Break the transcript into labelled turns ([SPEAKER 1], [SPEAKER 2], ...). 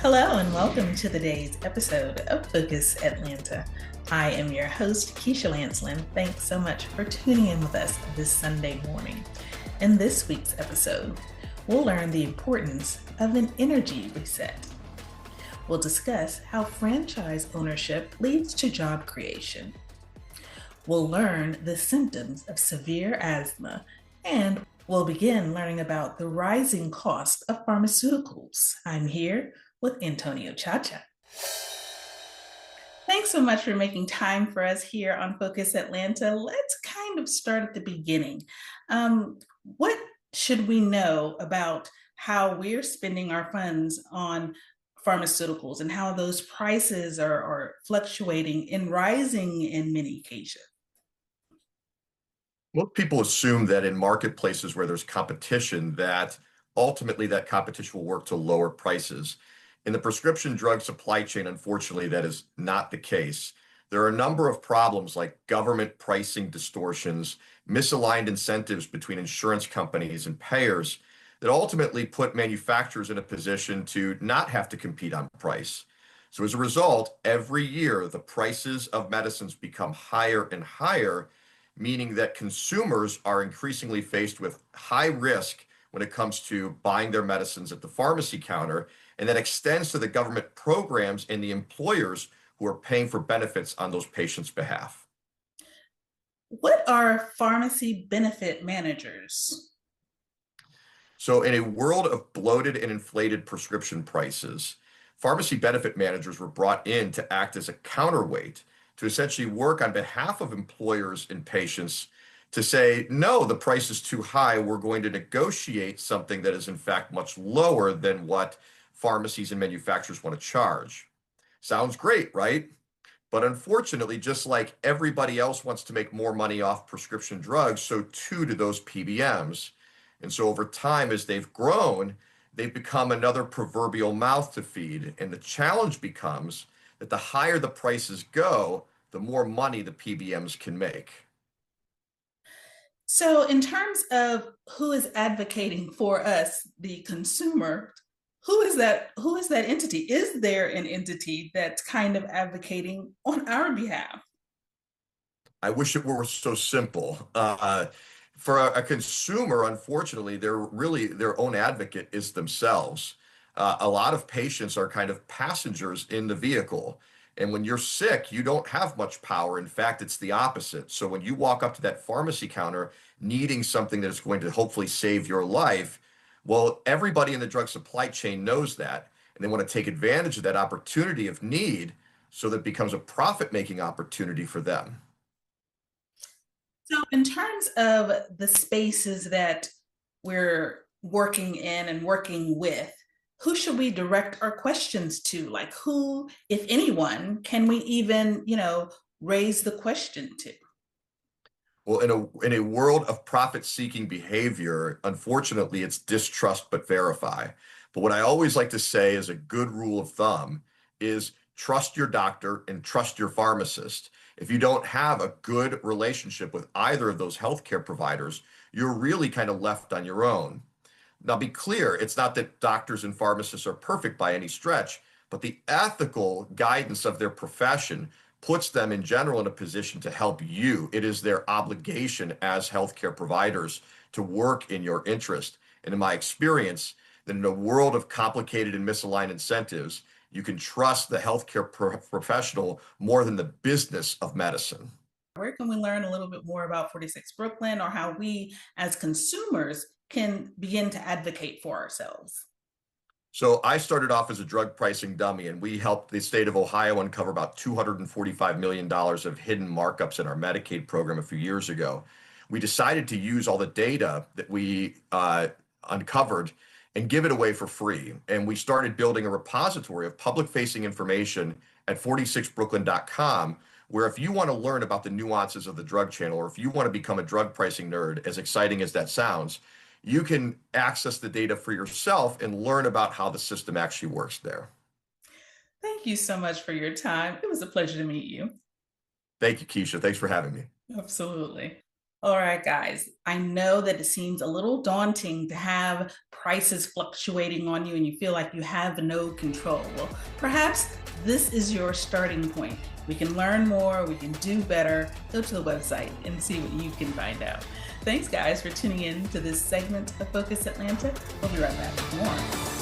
[SPEAKER 1] Hello, and welcome to today's episode of Focus Atlanta. I am your host, Keisha Lancelin. Thanks so much for tuning in with us this Sunday morning. In this week's episode, we'll learn the importance of an energy reset. We'll discuss how franchise ownership leads to job creation. We'll learn the symptoms of severe asthma, and we'll begin learning about the rising cost of pharmaceuticals. I'm here with Antonio Chacha. Thanks so much for making time for us here on Focus Atlanta. Let's kind of start at the beginning. What should we know about how we're spending our funds on pharmaceuticals and how those prices are fluctuating and rising in many cases?
[SPEAKER 2] Most people assume that in marketplaces where there's competition, that ultimately that competition will work to lower prices. In the prescription drug supply chain, unfortunately, that is not the case. There are a number of problems like government pricing distortions, misaligned incentives between insurance companies and payers that ultimately put manufacturers in a position to not have to compete on price. So as a result, every year the prices of medicines become higher and higher, meaning that consumers are increasingly faced with high risk when it comes to buying their medicines at the pharmacy counter, and that extends to the government programs and the employers who are paying for benefits on those patients' behalf.
[SPEAKER 1] What are pharmacy benefit managers?
[SPEAKER 2] So in a world of bloated and inflated prescription prices, pharmacy benefit managers were brought in to act as a counterweight to essentially work on behalf of employers and patients to say, no, the price is too high. We're going to negotiate something that is in fact much lower than what pharmacies and manufacturers want to charge. Sounds great, right? But unfortunately, just like everybody else wants to make more money off prescription drugs, so too do those PBMs. And so over time, as they've grown, they've become another proverbial mouth to feed. And the challenge becomes that the higher the prices go, the more money the PBMs can make.
[SPEAKER 1] So, in terms of who is advocating for us, the consumer, who is that? Who is that entity? Is there an entity that's kind of advocating on our behalf?
[SPEAKER 2] I wish it were so simple. For a consumer, unfortunately, they're really their own advocate is themselves. A lot of patients are kind of passengers in the vehicle. And when you're sick, you don't have much power. In fact, it's the opposite. So when you walk up to that pharmacy counter needing something that is going to hopefully save your life, well, everybody in the drug supply chain knows that. And they want to take advantage of that opportunity of need so that it becomes a profit-making opportunity for them.
[SPEAKER 1] So, in terms of the spaces that we're working in and working with, who should we direct our questions to? Like, who, if anyone, can we even, raise the question to?
[SPEAKER 2] Well, in a world of profit-seeking behavior, unfortunately, it's distrust but verify. But what I always like to say as a good rule of thumb is trust your doctor and trust your pharmacist. If you don't have a good relationship with either of those healthcare providers, you're really kind of left on your own. Now, be clear, it's not that doctors and pharmacists are perfect by any stretch, but the ethical guidance of their profession puts them in general in a position to help you. It is their obligation as healthcare providers to work in your interest. And in my experience, that in a world of complicated and misaligned incentives, you can trust the healthcare professional more than the business of medicine.
[SPEAKER 1] Where can we learn a little bit more about 46 Brooklyn or how we as consumers can begin to advocate for ourselves?
[SPEAKER 2] So I started off as a drug pricing dummy, and we helped the state of Ohio uncover about $245 million of hidden markups in our Medicaid program a few years ago. We decided to use all the data that we uncovered and give it away for free. And we started building a repository of public-facing information at 46brooklyn.com, where if you want to learn about the nuances of the drug channel, or if you want to become a drug pricing nerd, as exciting as that sounds, you can access the data for yourself and learn about how the system actually works there.
[SPEAKER 1] Thank you so much for your time. It was a pleasure to meet you.
[SPEAKER 2] Thank you, Keisha. Thanks for having me.
[SPEAKER 1] Absolutely. All right, guys. I know that it seems a little daunting to have prices fluctuating on you and you feel like you have no control? Well, perhaps this is your starting point. We can learn more, we can do better. Go to the website and see what you can find out. Thanks, guys, for tuning in to this segment of Focus Atlanta. We'll be right back with more.